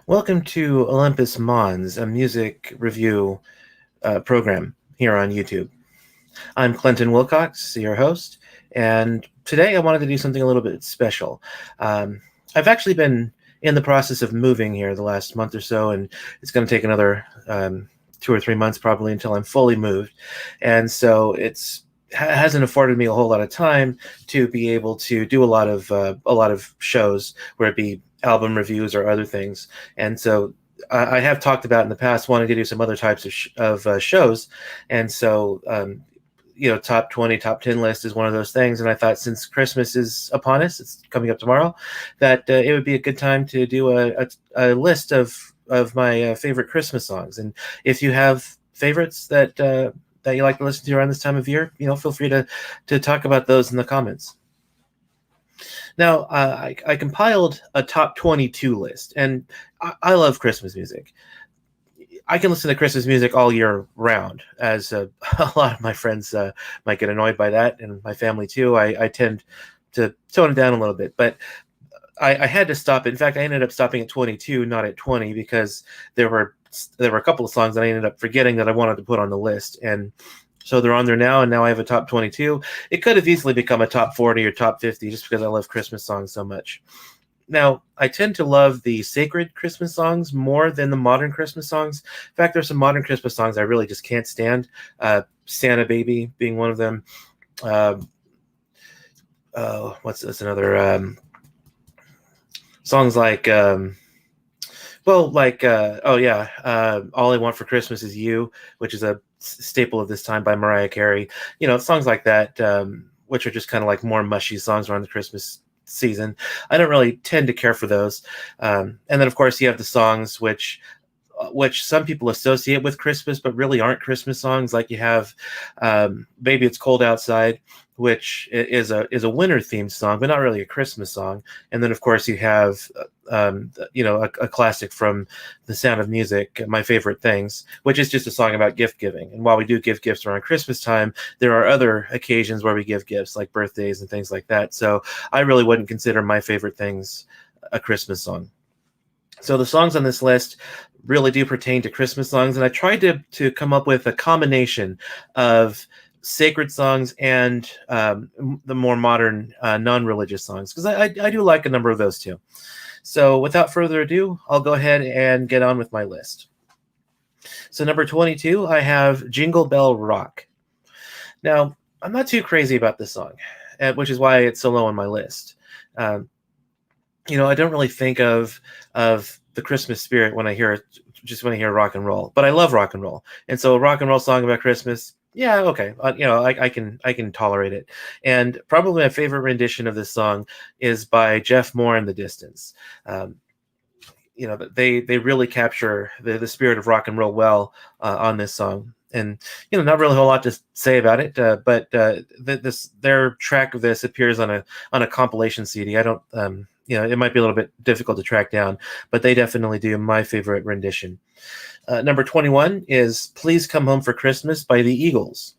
Welcome to Olympus Mons, a music review program here on YouTube. I'm Clinton Wilcox, your host, and today I wanted to do something a little bit special. Um, I've actually been in the process of moving here the last month or so, and it's going to take another 2 or 3 months probably until I'm fully moved, and so it's hasn't afforded me a whole lot of time to be able to do a lot of shows, where it be album reviews or other things. And so I have talked about in the past wanting to do some other types of shows, and so top 20, top 10 list is one of those things. And I thought, since Christmas is upon us, it's coming up tomorrow, that it would be a good time to do a list of my favorite Christmas songs. And if you have favorites that you like to listen to around this time of year, feel free to talk about those in the comments. Now, I compiled a top 22 list, and I love Christmas music. I can listen to Christmas music all year round, as a lot of my friends might get annoyed by that, and my family too. I tend to tone it down a little bit, but I had to stop. In fact, I ended up stopping at 22, not at 20, because there were a couple of songs that I ended up forgetting that I wanted to put on the list, and so they're on there now. And now I have a top 22. It could have easily become a top 40 or top 50, just because I love Christmas songs so much. Now, I tend to love the sacred Christmas songs more than the modern Christmas songs. In fact, there's some modern Christmas songs I really just can't stand. Santa Baby being one of them. Uh, what's another? Songs like, All I Want for Christmas Is You, which is a staple of this time by Mariah Carey. Songs like that, which are just kind of like more mushy songs around the Christmas season. I don't really tend to care for those. And then, of course, you have the songs which some people associate with Christmas, but really aren't Christmas songs. Like, you have Baby It's Cold Outside, which is a winter themed song, but not really a Christmas song. And then, of course, you have a classic from The Sound of Music, My Favorite Things, which is just a song about gift giving. And while we do give gifts around Christmas time, there are other occasions where we give gifts, like birthdays and things like that. So I really wouldn't consider My Favorite Things a Christmas song. So the songs on this list really do pertain to Christmas songs, and I tried to come up with a combination of sacred songs and the more modern non-religious songs, because I do like a number of those too. So without further ado, I'll go ahead and get on with my list. So number 22, I have Jingle Bell Rock. Now, I'm not too crazy about this song, which is why it's so low on my list. I don't really think of the Christmas spirit when I hear it, just when I hear rock and roll. But I love rock and roll, and so a rock and roll song about Christmas, yeah, okay, I can tolerate it. And probably my favorite rendition of this song is by Jeff Moore and the Distance. They really capture the spirit of rock and roll well on this song. And not really a whole lot to say about it, but their track of this appears on a compilation CD. I don't, it might be a little bit difficult to track down, but they definitely do my favorite rendition. Number 21 is "Please Come Home for Christmas" by the Eagles.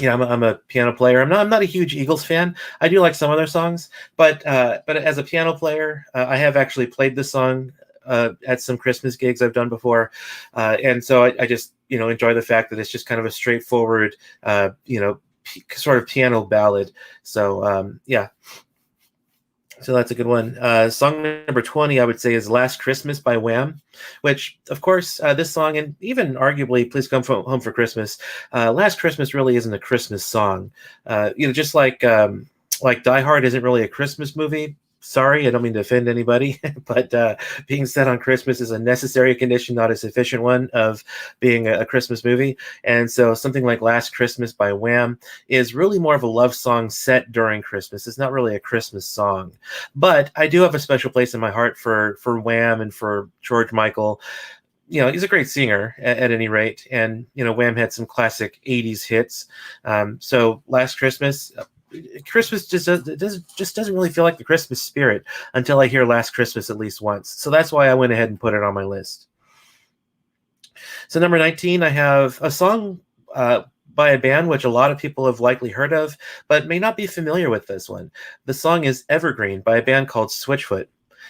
I'm a piano player. I'm not a huge Eagles fan. I do like some of their songs, but as a piano player, I have actually played this song at some Christmas gigs I've done before, and so I just enjoy the fact that it's just kind of a straightforward sort of piano ballad. So yeah. So that's a good one. Song number 20, I would say, is "Last Christmas" by Wham, which, of course, this song, and even arguably "Please Come Home for Christmas," "Last Christmas" really isn't a Christmas song. Just like Die Hard isn't really a Christmas movie. Sorry, I don't mean to offend anybody, but being set on Christmas is a necessary condition, not a sufficient one, of being a Christmas movie. And so something like "Last Christmas" by Wham is really more of a love song set during Christmas. It's not really a Christmas song. But I do have a special place in my heart for Wham and for George Michael. He's a great singer at any rate. And, Wham had some classic 80s hits. So "Last Christmas" just doesn't really feel like the Christmas spirit until I hear "Last Christmas" at least once. So that's why I went ahead and put it on my list. So number 19, I have a song by a band which a lot of people have likely heard of, but may not be familiar with this one. The song is "Evergreen" by a band called Switchfoot.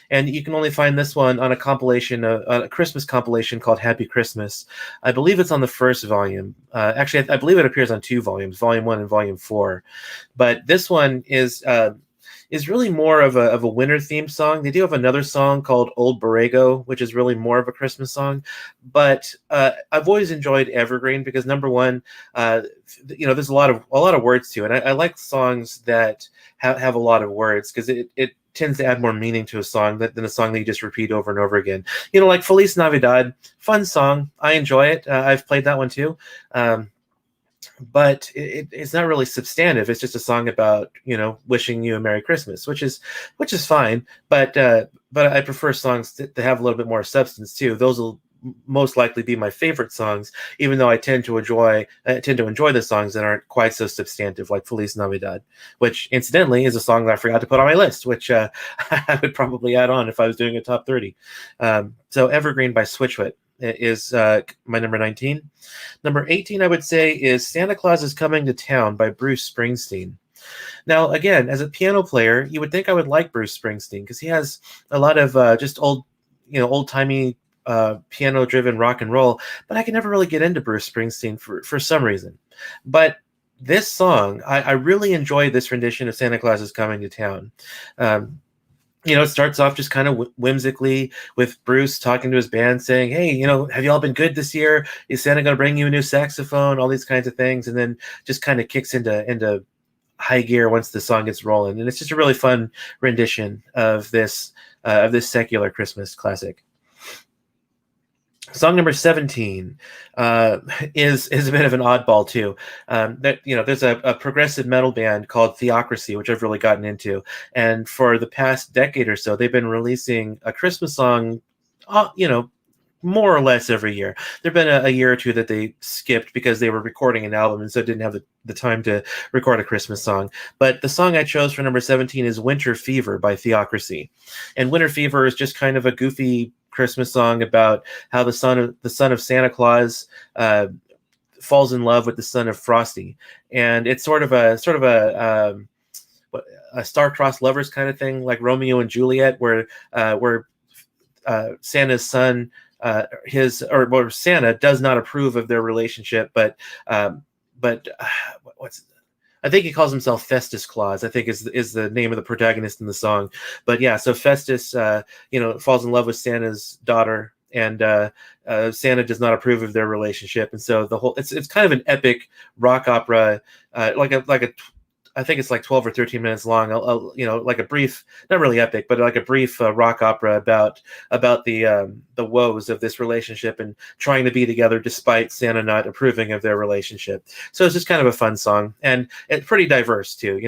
And you can only find this one on a compilation, a Christmas compilation called Happy Christmas. I believe it's on the first volume. Actually, I believe it appears on two volumes, Volume 1 and Volume 4. But this one is really more of a winter themed song. They do have another song called Old Borrego, which is really more of a Christmas song. But I've always enjoyed Evergreen because number one, there's a lot of words to it. And I like songs that have a lot of words because it tends to add more meaning to a song than a song that you just repeat over and over again. Like Feliz Navidad, fun song. I enjoy it. I've played that one too. But it's not really substantive. It's just a song about wishing you a Merry Christmas, which is fine. But I prefer songs to have a little bit more substance too. Those will most likely be my favorite songs, even though I tend to enjoy the songs that aren't quite so substantive, like Feliz Navidad, which incidentally is a song that I forgot to put on my list, which I would probably add on if I was doing a top 30. So Evergreen by Switchfoot is my number 19. Number 18, I would say, is Santa Claus is Coming to Town by Bruce Springsteen. Now, again, as a piano player, you would think I would like Bruce Springsteen because he has a lot of just old-timey piano-driven rock and roll, but I can never really get into Bruce Springsteen for some reason. But this song, I really enjoy this rendition of Santa Claus is Coming to Town. It starts off just kind of whimsically with Bruce talking to his band saying, hey, have you all been good this year? Is Santa going to bring you a new saxophone? All these kinds of things. And then just kind of kicks into high gear once the song gets rolling. And it's just a really fun rendition of this secular Christmas classic. Song number 17 is a bit of an oddball too. There's a progressive metal band called Theocracy, which I've really gotten into, and for the past decade or so, they've been releasing a Christmas song, more or less every year. There've been a year or two that they skipped because they were recording an album and so didn't have the time to record a Christmas song. But the song I chose for number 17 is Winter Fever by Theocracy, and Winter Fever is just kind of a goofy Christmas song about how the son of Santa Claus falls in love with the son of Frosty, and it's sort of a star-crossed lovers kind of thing, like Romeo and Juliet, where Santa's son Santa does not approve of their relationship, but I think he calls himself Festus Claus, I think is the name of the protagonist in the song. But yeah, so Festus, falls in love with Santa's daughter, and Santa does not approve of their relationship. And so it's kind of an epic rock opera, I think it's like 12 or 13 minutes long. Like a brief, not really epic, but like a brief rock opera about the woes of this relationship and trying to be together despite Santa not approving of their relationship. So it's just kind of a fun song, and it's pretty diverse too.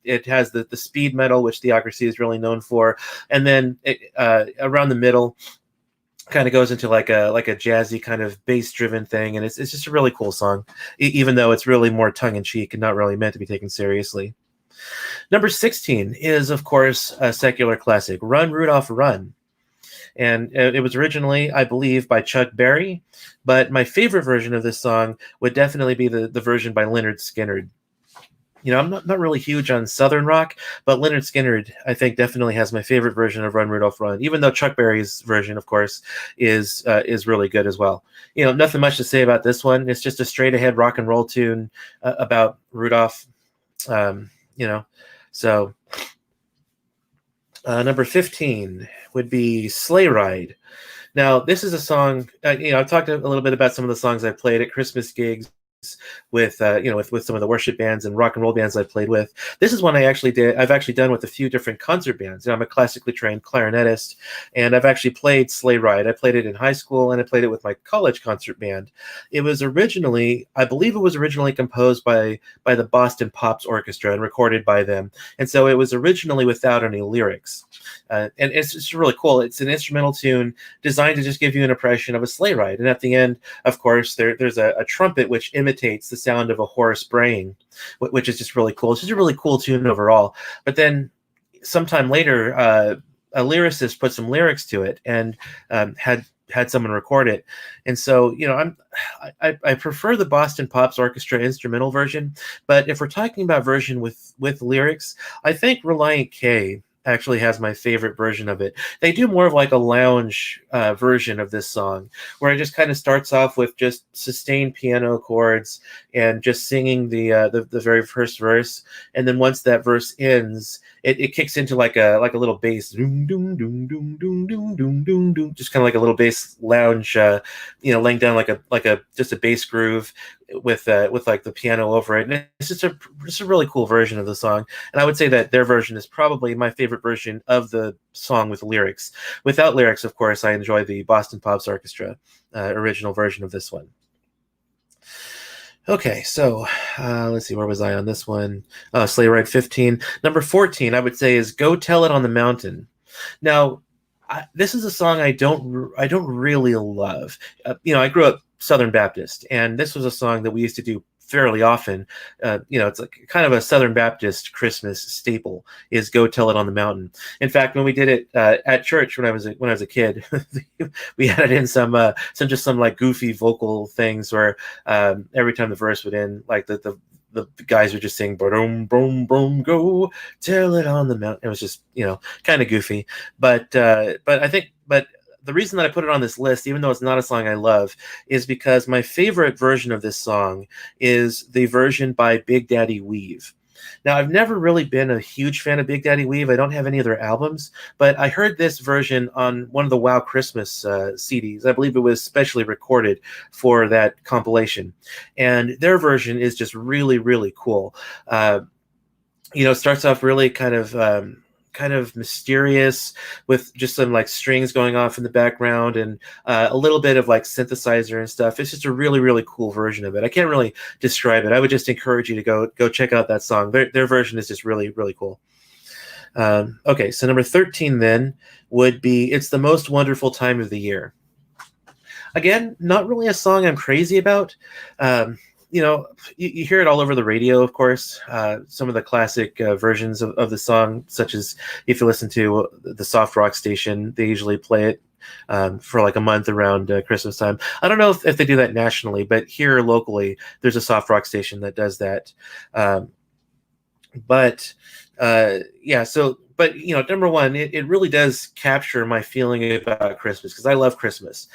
It has the speed metal, which Theocracy is really known for, and then around the middle kind of goes into like a jazzy kind of bass driven thing, and it's just a really cool song, even though it's really more tongue-in-cheek and not really meant to be taken seriously. Number 16 is, of course, a secular classic, Run Rudolph Run, and it was originally, I believe, by Chuck Berry, but my favorite version of this song would definitely be the version by Lynyrd Skynyrd. I'm not really huge on Southern rock, but Lynyrd Skynyrd, I think, definitely has my favorite version of Run Rudolph Run, even though Chuck Berry's version, of course, is really good as well. Nothing much to say about this one. It's just a straight-ahead rock and roll tune about Rudolph, So number 15 would be Sleigh Ride. Now, this is a song, I've talked a little bit about some of the songs I played at Christmas gigs with some of the worship bands and rock and roll bands I've played with. This is one I've actually done with a few different concert bands. I'm a classically trained clarinetist, and I've actually played Sleigh Ride. I played it in high school, and I played it with my college concert band. I believe it was originally composed by the Boston Pops Orchestra and recorded by them. And so it was originally without any lyrics. And it's just really cool. It's an instrumental tune designed to just give you an impression of a sleigh ride. And at the end, of course, there's a trumpet which imitates the sound of a horse braying, which is just really cool. It's just a really cool tune overall. But then sometime later, a lyricist put some lyrics to it and had someone record it. And so, I prefer the Boston Pops Orchestra instrumental version. But if we're talking about version with lyrics, I think Relient K actually has my favorite version of it. They do more of like a lounge version of this song, where it just kind of starts off with just sustained piano chords and just singing the very first verse, and then once that verse ends, it kicks into like a little bass, doom doom doom doom doom doom doom doom doom, just kind of like a little bass lounge, laying down like a just a bass groove with like the piano over it, and it's just a really cool version of the song. And I would say that their version is probably my favorite version of the song with lyrics. Without lyrics, of course, I enjoy the Boston Pops Orchestra original version of this one. Okay, so let's see, where was I on this one? Sleigh Ride 15. Number 14, I would say, is Go Tell It on the Mountain. Now, this is a song I don't really love. I grew up Southern Baptist, and this was a song that we used to do fairly often. It's like kind of a Southern Baptist Christmas staple is "Go Tell It on the Mountain." In fact, when we did it at church when I was a kid, we added in some like goofy vocal things where every time the verse would end, like the guys would just sing boom boom boom go tell it on the mountain. It was just kind of goofy, but I think the reason that I put it on this list, even though it's not a song I love, is because my favorite version of this song is the version by Big Daddy Weave. Now, I've never really been a huge fan of Big Daddy Weave. I don't have any of their albums, but I heard this version on one of the Wow Christmas CDs. I believe it was specially recorded for that compilation. And their version is just really, really cool. It starts off really kind of mysterious with just some like strings going off in the background and a little bit of like synthesizer and stuff. It's just a really, really cool version of it. I can't really describe it. I would just encourage you to go check out that song. Their version is just really, really cool. Okay, so number 13 then would be It's the Most Wonderful Time of the Year. Again, not really a song I'm crazy about. You hear it all over the radio, of course. Some of the classic versions of the song, such as if you listen to the soft rock station, they usually play it for like a month around Christmas time. I don't know if they do that nationally, but here locally, there's a soft rock station that does that. But number one, it really does capture my feeling about Christmas because I love Christmas.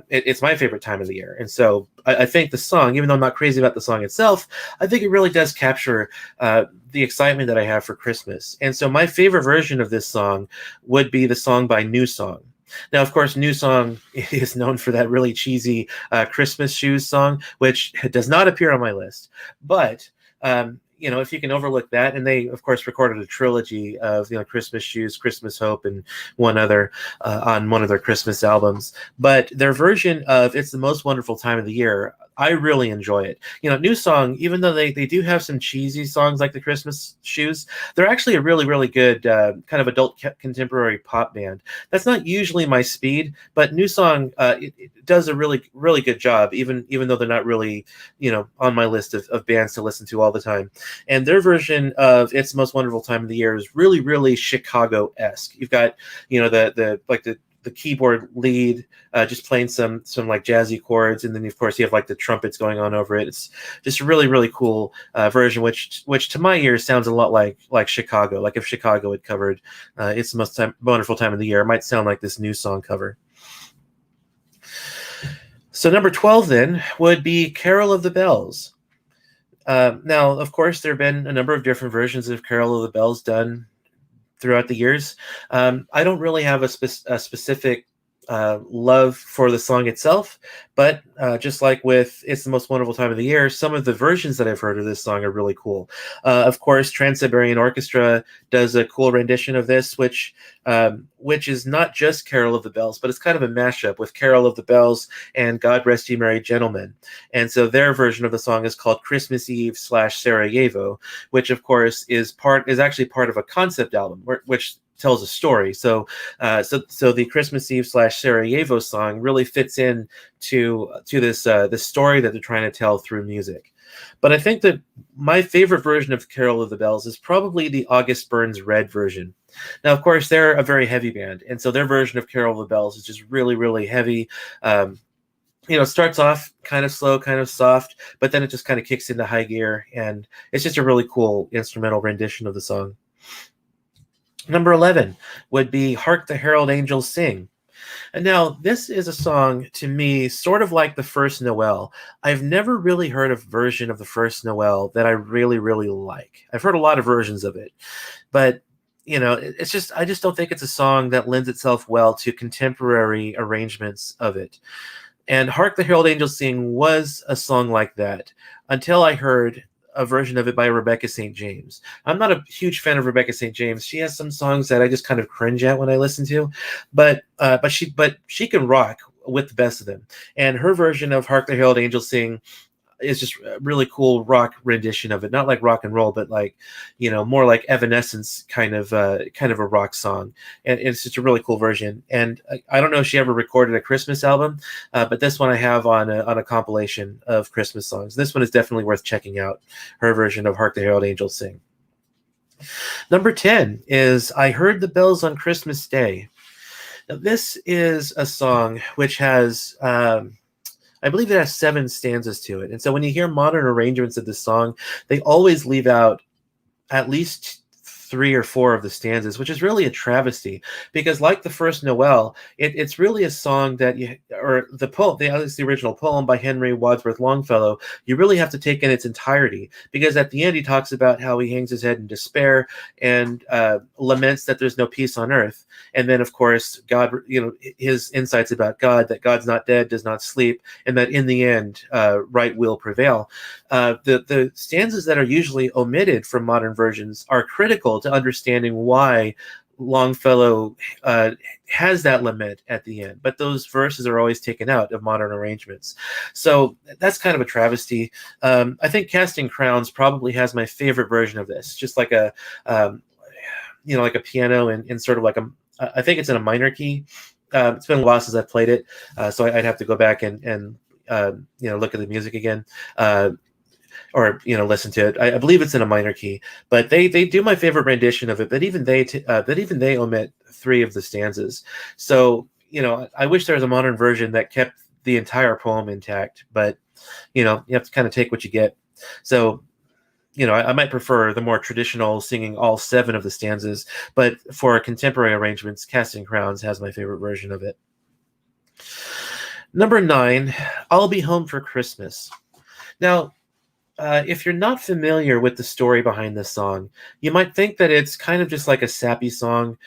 It's my favorite time of the year. And so I think the song, even though I'm not crazy about the song itself, I think it really does capture the excitement that I have for Christmas. And so my favorite version of this song would be the song by New Song. Now, of course, New Song is known for that really cheesy Christmas shoes song, which does not appear on my list. But if you can overlook that, and they, of course, recorded a trilogy of Christmas Shoes, Christmas Hope, and one other on one of their Christmas albums. But their version of It's the Most Wonderful Time of the Year, I really enjoy it. New Song, even though they do have some cheesy songs like the Christmas Shoes, they're actually a really, really good kind of adult contemporary pop band. That's not usually my speed, but New Song it does a really, really good job, even though they're not really on my list of bands to listen to all the time. And their version of It's the Most Wonderful Time of the Year is really, really Chicago-esque. You've got the keyboard lead just playing some like jazzy chords, and then of course you have like the trumpets going on over it. It's just a really, really cool version, which to my ears sounds a lot like Chicago. Like if Chicago had covered It's the Most Wonderful Time of the Year, it might sound like this New Song cover. So number 12 then would be Carol of the Bells. Now, of course, there have been a number of different versions of Carol of the Bells done throughout the years. I don't really have a specific love for the song itself, but just like with It's the Most Wonderful Time of the Year, some of the versions that I've heard of this song are really cool. Of course, Trans-Siberian Orchestra does a cool rendition of this, which is not just Carol of the Bells, but it's kind of a mashup with Carol of the Bells and God Rest Ye Merry Gentlemen. And so their version of the song is called Christmas Eve / Sarajevo, which of course is actually part of a concept album, which tells a story. So the Christmas Eve / Sarajevo song really fits in to this story that they're trying to tell through music. But I think that my favorite version of Carol of the Bells is probably the August Burns Red version. Now, of course, they're a very heavy band, and so their version of Carol of the Bells is just really, really heavy. It starts off kind of slow, kind of soft, but then it just kind of kicks into high gear, and it's just a really cool instrumental rendition of the song. Number 11 would be Hark the Herald Angels Sing. And now, this is a song to me, sort of like the first Noel. I've never really heard a version of the first Noel that I really, really like. I've heard a lot of versions of it, but it's just I just don't think it's a song that lends itself well to contemporary arrangements of it. And Hark the Herald Angels Sing was a song like that until I heard a version of it by Rebecca St. James. I'm not a huge fan of Rebecca St. James. She has some songs that I just kind of cringe at when I listen to, but she can rock with the best of them. And her version of Hark the Herald Angels Sing is just a really cool rock rendition of it. Not like rock and roll, but like, more like Evanescence kind of a rock song. And it's just a really cool version. And I don't know if she ever recorded a Christmas album, but this one I have on a compilation of Christmas songs. This one is definitely worth checking out. Her version of Hark the Herald Angels Sing. Number 10 is I Heard the Bells on Christmas Day. Now, this is a song which has I believe it has 7 stanzas to it. And so when you hear modern arrangements of this song, they always leave out at least 3 or 4 of the stanzas, which is really a travesty, because like the first Noel, it's really a song that the poem, the original poem by Henry Wadsworth Longfellow, you really have to take in its entirety, because at the end he talks about how he hangs his head in despair and laments that there's no peace on earth. And then, of course, God, his insights about God, that God's not dead, does not sleep, and that in the end, right will prevail. The stanzas that are usually omitted from modern versions are critical to understanding why Longfellow has that lament at the end, but those verses are always taken out of modern arrangements. So that's kind of a travesty. I think Casting Crowns probably has my favorite version of this, just like a like a piano in sort of like I think it's in a minor key. It's been a while since I've played it, so I'd have to go back and look at the music again. Or listen to it. I believe it's in a minor key, but they do my favorite rendition of it. But even they omit 3 of the stanzas. So I wish there was a modern version that kept the entire poem intact. But you have to kind of take what you get. So I might prefer the more traditional singing all 7 of the stanzas. But for contemporary arrangements, Casting Crowns has my favorite version of it. Number 9, I'll Be Home for Christmas. Now, if you're not familiar with the story behind this song, you might think that it's kind of just like a sappy song,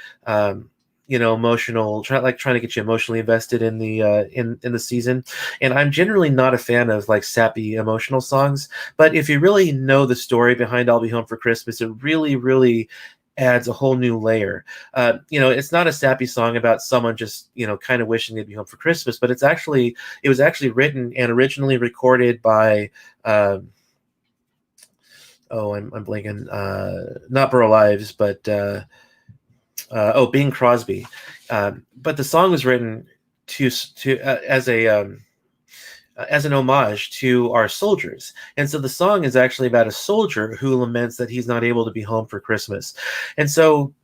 emotional, trying to get you emotionally invested in the in the season. And I'm generally not a fan of like sappy emotional songs, but if you really know the story behind "I'll Be Home for Christmas," it really, really adds a whole new layer. It's not a sappy song about someone just kind of wishing they'd be home for Christmas, but it was actually written and originally recorded by. I'm blanking. Not Burl Ives, but Bing Crosby. But the song was written as an homage to our soldiers, and so the song is actually about a soldier who laments that he's not able to be home for Christmas. And so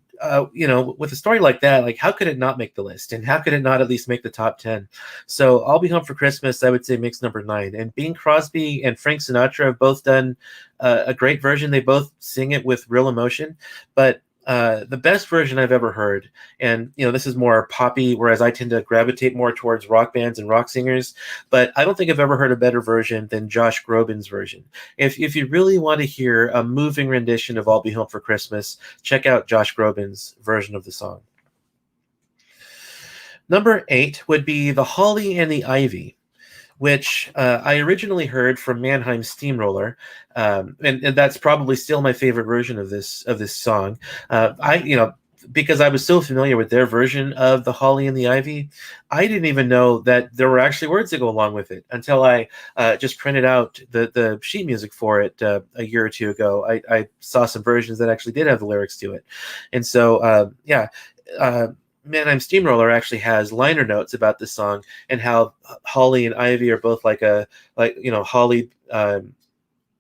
with a story like that, like how could it not make the list, and how could it not at least make the top 10? So I'll Be Home for Christmas, I would say, makes number 9. And Bing Crosby and Frank Sinatra have both done a great version. They both sing it with real emotion, but the best version I've ever heard, and this is more poppy, whereas I tend to gravitate more towards rock bands and rock singers, but I don't think I've ever heard a better version than Josh Groban's version. If you really want to hear a moving rendition of "I'll Be Home for Christmas," check out Josh Groban's version of the song. Number 8 would be "The Holly and the Ivy," which I originally heard from Mannheim Steamroller, and that's probably still my favorite version of this song. Because I was so familiar with their version of "The Holly and the Ivy," I didn't even know that there were actually words that go along with it until I just printed out the sheet music for it a year or two ago. I saw some versions that actually did have the lyrics to it, and so Mannheim Steamroller actually has liner notes about this song and how Holly and Ivy are both Holly. And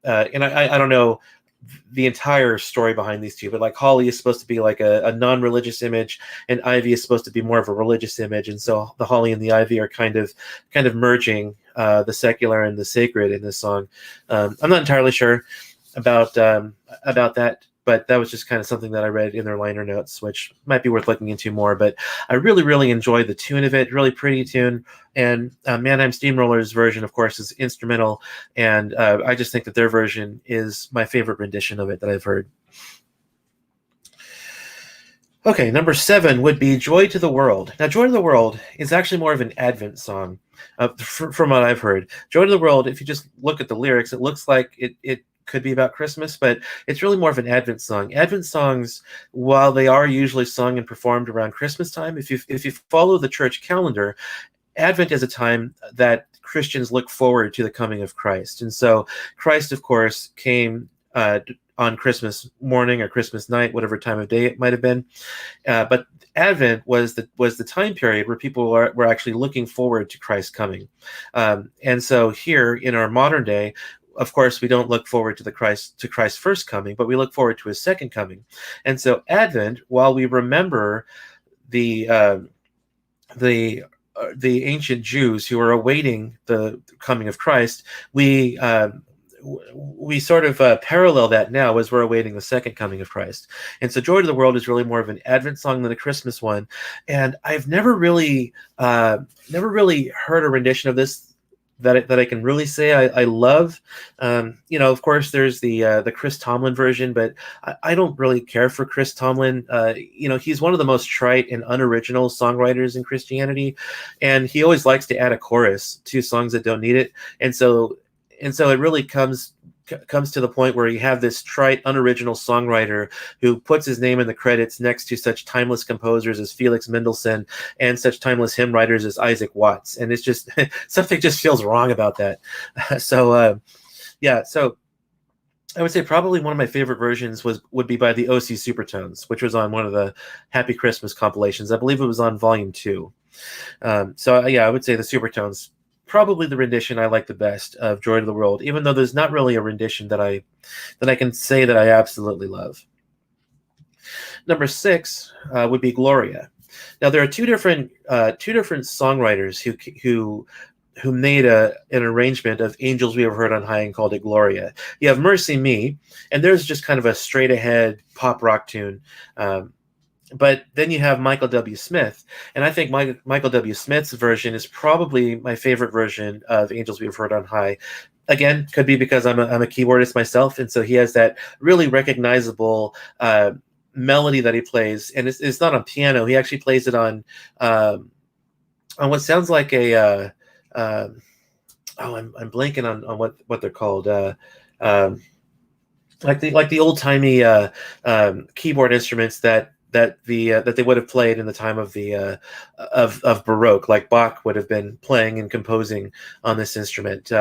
I don't know the entire story behind these two, but like Holly is supposed to be like a non-religious image, and Ivy is supposed to be more of a religious image. And so the Holly and the Ivy are kind of merging the secular and the sacred in this song. I'm not entirely sure about that but that was just kind of something that I read in their liner notes, which might be worth looking into more. But I really, really enjoyed the tune of it. Really pretty tune. And Mannheim Steamroller's version, of course, is instrumental. And I just think that their version is my favorite rendition of it that I've heard. Okay, number 7 would be Joy to the World. Now, Joy to the World is actually more of an Advent song, from what I've heard. Joy to the World, if you just look at the lyrics, it looks like it could be about Christmas, but it's really more of an Advent song. Advent songs, while they are usually sung and performed around Christmas time, if you follow the church calendar, Advent is a time that Christians look forward to the coming of Christ. And so Christ, of course, came on Christmas morning or Christmas night, whatever time of day it might have been. But Advent was the time period where people were actually looking forward to Christ coming. And so here in our modern day, of course, we don't look forward to Christ's first coming, but we look forward to his second coming. And so Advent, while we remember the ancient Jews who are awaiting the coming of Christ, we sort of parallel that now as we're awaiting the second coming of Christ. And so Joy to the World is really more of an Advent song than a Christmas one. And I've never really heard a rendition of this that I can really say I love. Of course, there's the Chris Tomlin version, but I don't really care for Chris Tomlin. He's one of the most trite and unoriginal songwriters in Christianity, and he always likes to add a chorus to songs that don't need it. And so it really comes to the point where you have this trite, unoriginal songwriter who puts his name in the credits next to such timeless composers as Felix Mendelssohn and such timeless hymn writers as Isaac Watts. And it's just something just feels wrong about that. So I would say probably one of my favorite versions would be by the OC Supertones, which was on one of the Happy Christmas compilations. I believe it was on volume 2. I would say the Supertones, probably the rendition I like the best of Joy to the World, even though there's not really a rendition that I can say that I absolutely love. Number 6 would be Gloria. Now there are two different songwriters who made an arrangement of Angels We Have Heard on High and called it Gloria. You have Mercy Me, and there's just kind of a straight ahead pop rock tune. But then you have Michael W. Smith, and I think Michael W. Smith's version is probably my favorite version of Angels We Have Heard on High. Again, could be because I'm a keyboardist myself, and so he has that really recognizable melody that he plays, and it's not on piano. He actually plays it on what sounds like a I'm blanking on what they're called. Like the old timey keyboard instruments that they would have played in the time of the of Baroque, like Bach would have been playing and composing on this instrument.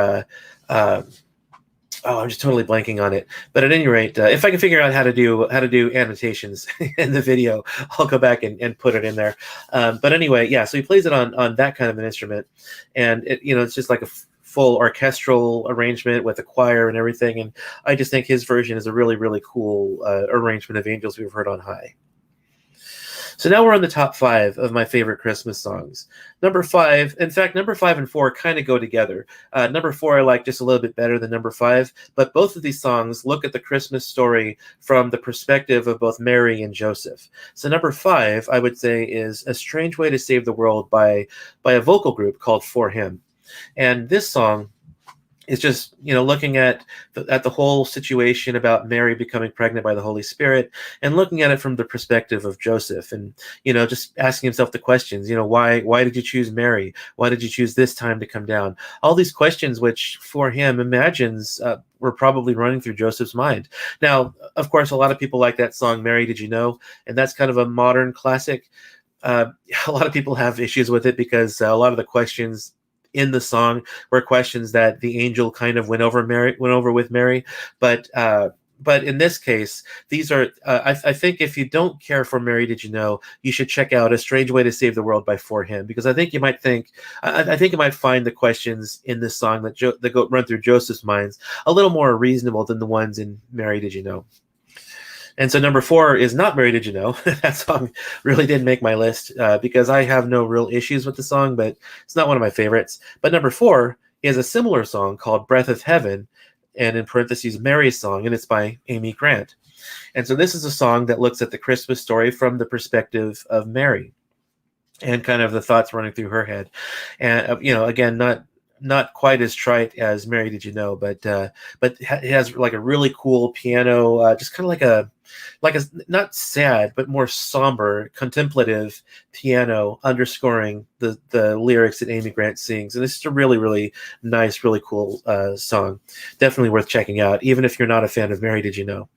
I'm just totally blanking on it. But at any rate, if I can figure out how to do annotations in the video, I'll go back and put it in there. But anyway, yeah. So he plays it on that kind of an instrument, and it's just like a full orchestral arrangement with a choir and everything. And I just think his version is a really, really cool arrangement of Angels We've Heard on High. So now we're on the top 5 of my favorite Christmas songs. Number 5 and 4 kind of go together. Number 4 I like just a little bit better than number 5, but both of these songs look at the Christmas story from the perspective of both Mary and Joseph. So number 5, I would say, is A Strange Way to Save the World by a vocal group called For Him. And this song is just, looking at the whole situation about Mary becoming pregnant by the Holy Spirit and looking at it from the perspective of Joseph and, just asking himself the questions, why did you choose Mary? Why did you choose this time to come down? All these questions, which For Him imagines were probably running through Joseph's mind. Now, of course, a lot of people like that song, Mary, Did You Know? And that's kind of a modern classic. A lot of people have issues with it because a lot of the questions in the song were questions that the angel kind of went over with Mary, but in this case, these are I think if you don't care for Mary Did You Know, you should check out A Strange Way to Save the World by For Him, because I think you might find the questions in this song that run through Joseph's minds a little more reasonable than the ones in Mary Did You Know. And so number 4 is not Mary Did You Know? That song really didn't make my list because I have no real issues with the song, but it's not one of my favorites. But number 4 is a similar song called Breath of Heaven, and in parentheses, Mary's song, and it's by Amy Grant. And so this is a song that looks at the Christmas story from the perspective of Mary and kind of the thoughts running through her head. And again, not quite as trite as Mary Did You Know, but it has like a really cool piano, just kind of like a not sad but more somber, contemplative piano underscoring the lyrics that Amy Grant sings. And it's just a really, really nice, really cool song. Definitely worth checking out, even if you're not a fan of Mary Did You Know.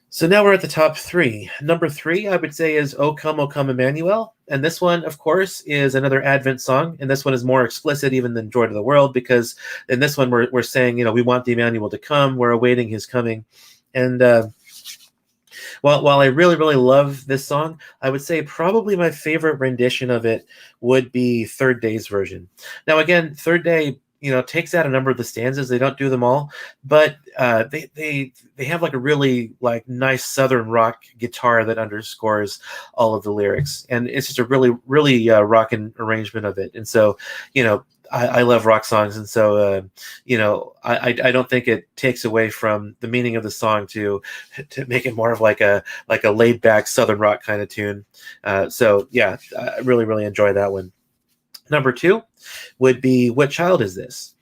So now we're at the top three. Number three, I would say, is O Come, Emmanuel. And this one, of course, is another Advent song. And this one is more explicit even than Joy to the World, because in this one we're saying, we want the Emmanuel to come. We're awaiting his coming. And while I really, really love this song, I would say probably my favorite rendition of it would be Third Day's version. Now, again, Third Day, takes out a number of the stanzas. They don't do them all, but they have like a really like nice Southern rock guitar that underscores all of the lyrics, and it's just a really, really rockin' arrangement of it. And so, I love rock songs, and so I don't think it takes away from the meaning of the song to make it more of like a laid back Southern rock kind of tune. So yeah, I really, really enjoy that one. Number two would be What Child Is This?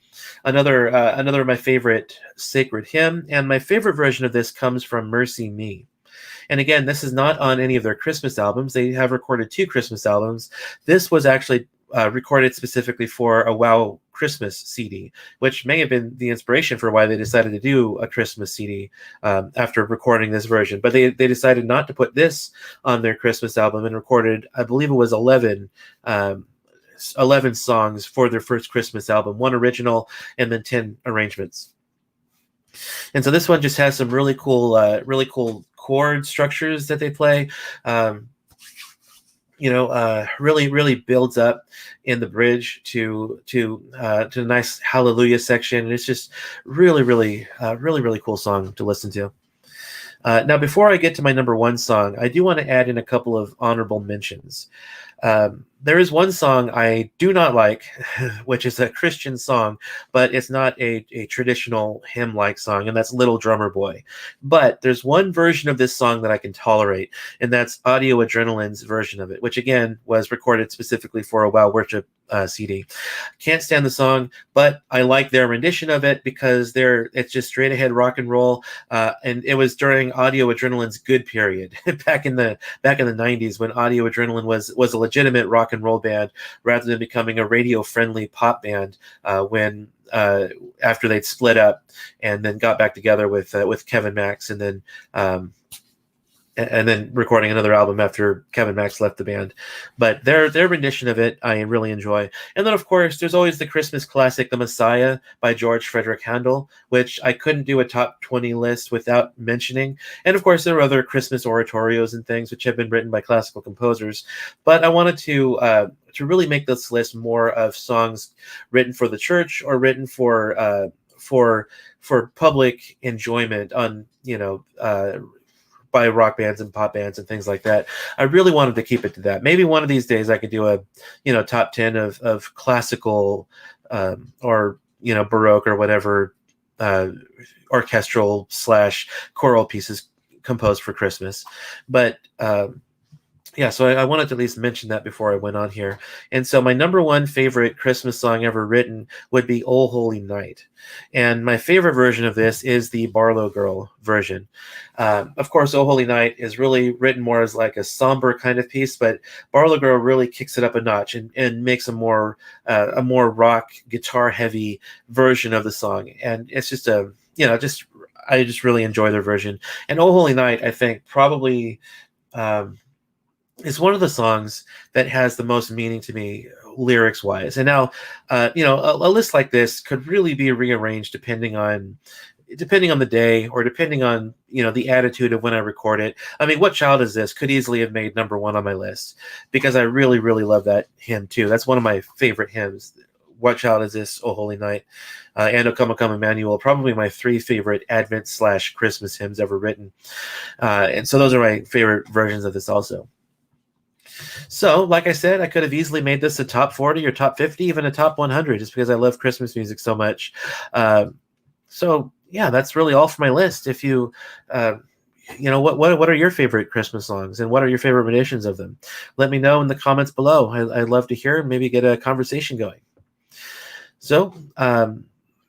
Another of my favorite sacred hymn, and my favorite version of this comes from Mercy Me. And again, this is not on any of their Christmas albums. They have recorded 2 Christmas albums. This was actually recorded specifically for a Wow Christmas CD, which may have been the inspiration for why they decided to do a Christmas CD after recording this version. But they decided not to put this on their Christmas album and recorded, I believe it was 11 songs for their first Christmas album, 1 original and then 10 arrangements. And so this one just has some really cool chord structures that they play. Really, really builds up in the bridge to a nice hallelujah section. And it's just really, really, really cool song to listen to. Now, before I get to my number one song, I do want to add in a couple of honorable mentions. There is one song I do not like, which is a Christian song, but it's not a traditional hymn-like song, and that's Little Drummer Boy. But there's one version of this song that I can tolerate, and that's Audio Adrenaline's version of it, which again was recorded specifically for a Wow Worship CD. Can't stand the song, but I like their rendition of it because it's just straight ahead rock and roll, and it was during Audio Adrenaline's good period back in the 90s when Audio Adrenaline was a legitimate rock and roll band rather than becoming a radio friendly pop band when after they'd split up and then got back together with Kevin Max and then recording another album after Kevin Max left the band. But their rendition of it I really enjoy. And then of course there's always the Christmas classic The Messiah by George Frederick Handel, which I couldn't do a top 20 list without mentioning. And of course there are other Christmas oratorios and things which have been written by classical composers, but I wanted to really make this list more of songs written for the church or written for public enjoyment on by rock bands and pop bands and things like that. I really wanted to keep it to that. Maybe one of these days I could do a top 10 of classical or Baroque or whatever orchestral / choral pieces composed for Christmas. But yeah, so I wanted to at least mention that before I went on here. And so my number one favorite Christmas song ever written would be "O Holy Night." And my favorite version of this is the Barlow Girl version. Of course, "O Holy Night" is really written more as like a somber kind of piece, but Barlow Girl really kicks it up a notch and makes a more rock guitar heavy version of the song. And it's just I just really enjoy their version. And "O Holy Night," I think probably is one of the songs that has the most meaning to me lyrics wise. And now, a list like this could really be rearranged depending on the day or depending on, the attitude of when I record it. I mean, What Child Is This could easily have made number one on my list because I really, really love that hymn too. That's one of my favorite hymns. What Child Is This, O Holy Night, and O Come, Emmanuel, probably my 3 favorite Advent / Christmas hymns ever written. And so those are my favorite versions of this also. So, like I said, I could have easily made this a top 40 or top 50, even a top 100, just because I love Christmas music so much. So, yeah, that's really all for my list. If you, uh, what are your favorite Christmas songs, and what are your favorite renditions of them? Let me know in the comments below. I'd love to hear, maybe get a conversation going. So,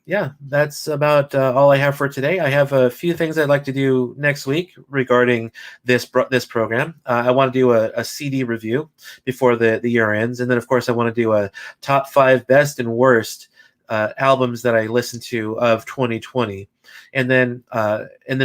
yeah, that's about all I have for today. I have a few things I'd like to do next week regarding this program. I want to do a CD review before the year ends, and then of course I want to do a top 5 best and worst albums that I listened to of 2020. And then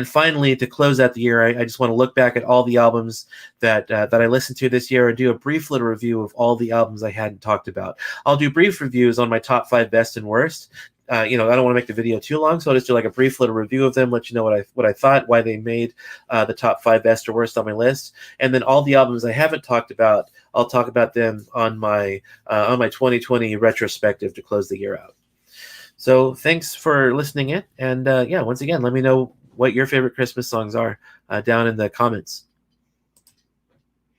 finally, to close out the year, I just want to look back at all the albums that I listened to this year and do a brief little review of all the albums I hadn't talked about. I'll do brief reviews on my top 5 best and worst. I don't want to make the video too long, so I'll just do like a brief little review of them, let you know what I thought, why they made the top 5 best or worst on my list, and then all the albums I haven't talked about, I'll talk about them on my 2020 retrospective to close the year out. So thanks for listening in, and yeah, once again, let me know what your favorite Christmas songs are down in the comments.